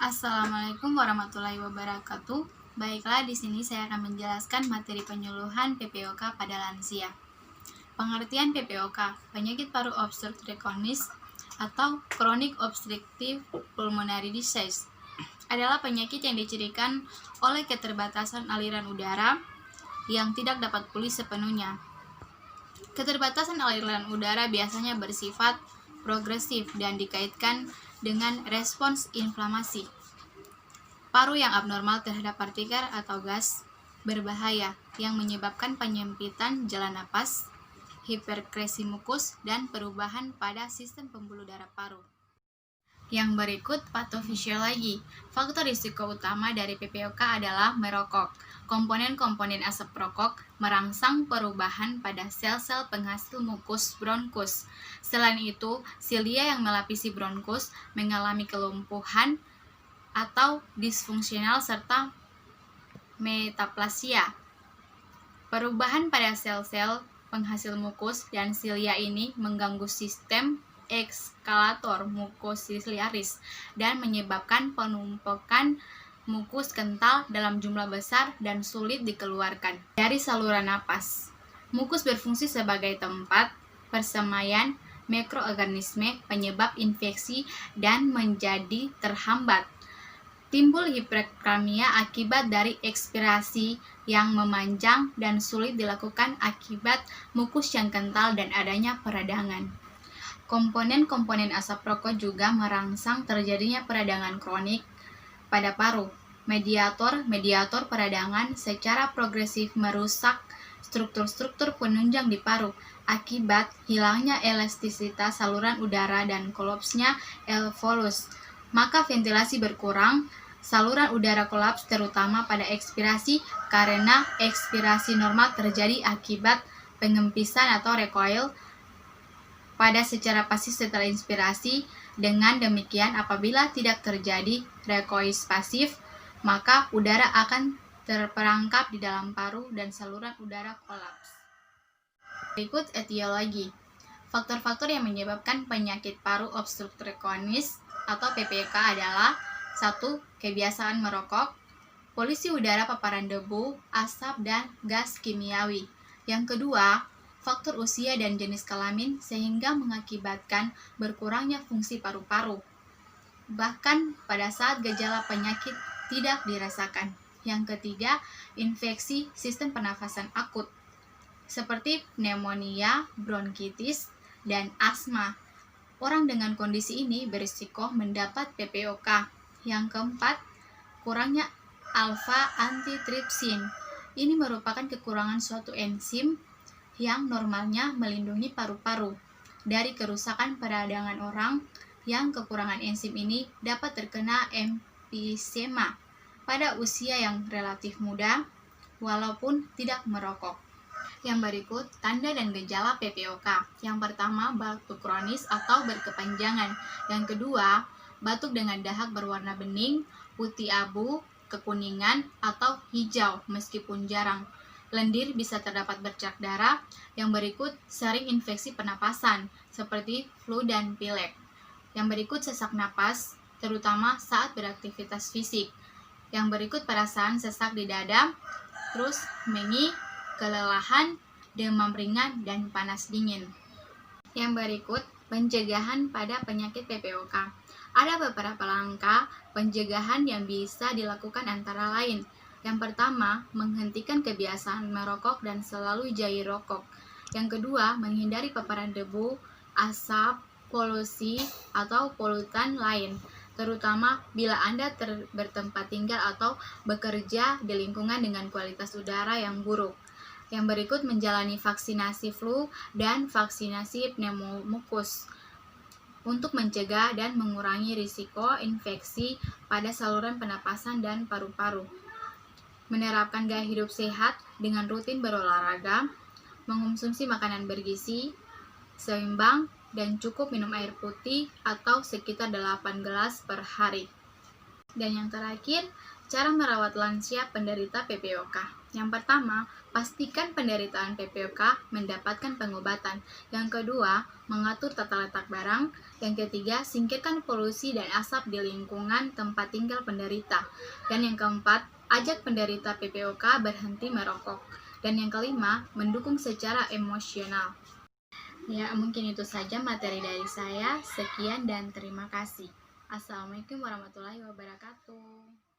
Assalamualaikum warahmatullahi wabarakatuh. Baiklah, di sini saya akan menjelaskan materi penyuluhan PPOK pada lansia. Pengertian PPOK, penyakit paru obstruktif kronis atau chronic obstructive pulmonary disease, adalah penyakit yang dicirikan oleh keterbatasan aliran udara yang tidak dapat pulih sepenuhnya. Keterbatasan aliran udara biasanya bersifat progresif dan dikaitkan dengan respons inflamasi. Paru yang abnormal terhadap partikel atau gas berbahaya yang menyebabkan penyempitan jalan napas, hiperkresi mukus, dan perubahan pada sistem pembuluh darah paru. Yang berikut patofisiologi. Faktor risiko utama dari PPOK adalah merokok. Komponen-komponen asap rokok merangsang perubahan pada sel-sel penghasil mukus bronkus. Selain itu, silia yang melapisi bronkus mengalami kelumpuhan atau disfungsional serta metaplasia. Perubahan pada sel-sel penghasil mukus dan silia ini mengganggu sistem ekskalator mukosiliaris dan menyebabkan penumpukan mukus kental dalam jumlah besar dan sulit dikeluarkan dari saluran napas. Mukus berfungsi sebagai tempat persemaian mikroorganisme penyebab infeksi dan menjadi terhambat. Timbul hiperkramia akibat dari ekspirasi yang memanjang dan sulit dilakukan akibat mukus yang kental dan adanya peradangan. Komponen-komponen asap rokok juga merangsang terjadinya peradangan kronik pada paru. Mediator peradangan secara progresif merusak struktur-struktur penunjang di paru akibat hilangnya elastisitas saluran udara dan kolapsnya alveolus. Maka ventilasi berkurang, saluran udara kolaps terutama pada ekspirasi karena ekspirasi normal terjadi akibat pengempisan atau recoil pada secara pasif setelah inspirasi. Dengan demikian, apabila tidak terjadi recoil pasif, maka udara akan terperangkap di dalam paru dan saluran udara kolaps. Berikut etiologi. Faktor-faktor yang menyebabkan penyakit paru obstruktif kronis atau PPOK adalah 1. Kebiasaan merokok, polusi udara, paparan debu, asap, dan gas kimiawi. Yang kedua, faktor usia dan jenis kelamin sehingga mengakibatkan berkurangnya fungsi paru-paru, bahkan pada saat gejala penyakit tidak dirasakan. Yang ketiga, infeksi sistem pernafasan akut seperti pneumonia, bronkitis, dan asma. Orang dengan kondisi ini berisiko mendapat PPOK. Yang keempat, kurangnya alfa antitripsin. Ini merupakan kekurangan suatu enzim yang normalnya melindungi paru-paru dari kerusakan peradangan. Orang yang kekurangan enzim ini dapat terkena emfisema pada usia yang relatif muda walaupun tidak merokok. Yang berikut tanda dan gejala PPOK. Yang pertama, batuk kronis atau berkepanjangan. Yang kedua, batuk dengan dahak berwarna bening, putih abu, kekuningan, atau hijau meskipun jarang. Lendir bisa terdapat bercak darah. Yang berikut sering infeksi pernapasan seperti flu dan pilek. Yang berikut sesak napas terutama saat beraktivitas fisik. Yang berikut perasaan sesak di dada, terus mengih, kelelahan, demam ringan, dan panas dingin. Yang berikut pencegahan pada penyakit PPOK. Ada beberapa langkah pencegahan yang bisa dilakukan antara lain. Yang pertama, menghentikan kebiasaan merokok dan selalu jauhi rokok. Yang kedua, menghindari paparan debu, asap, polusi, atau polutan lain, terutama bila Anda bertempat tinggal atau bekerja di lingkungan dengan kualitas udara yang buruk. Yang berikut menjalani vaksinasi flu dan vaksinasi pneumokokus untuk mencegah dan mengurangi risiko infeksi pada saluran pernapasan dan paru-paru. Menerapkan gaya hidup sehat dengan rutin berolahraga, mengonsumsi makanan bergizi, seimbang, dan cukup minum air putih atau sekitar 8 gelas per hari. Dan yang terakhir, cara merawat lansia penderita PPOK. Yang pertama, pastikan penderitaan PPOK mendapatkan pengobatan. Yang kedua, mengatur tata letak barang. Yang ketiga, singkirkan polusi dan asap di lingkungan tempat tinggal penderita. Dan yang keempat, ajak penderita PPOK berhenti merokok. Dan yang kelima, mendukung secara emosional. Ya, mungkin itu saja materi dari saya. Sekian dan terima kasih. Assalamualaikum warahmatullahi wabarakatuh.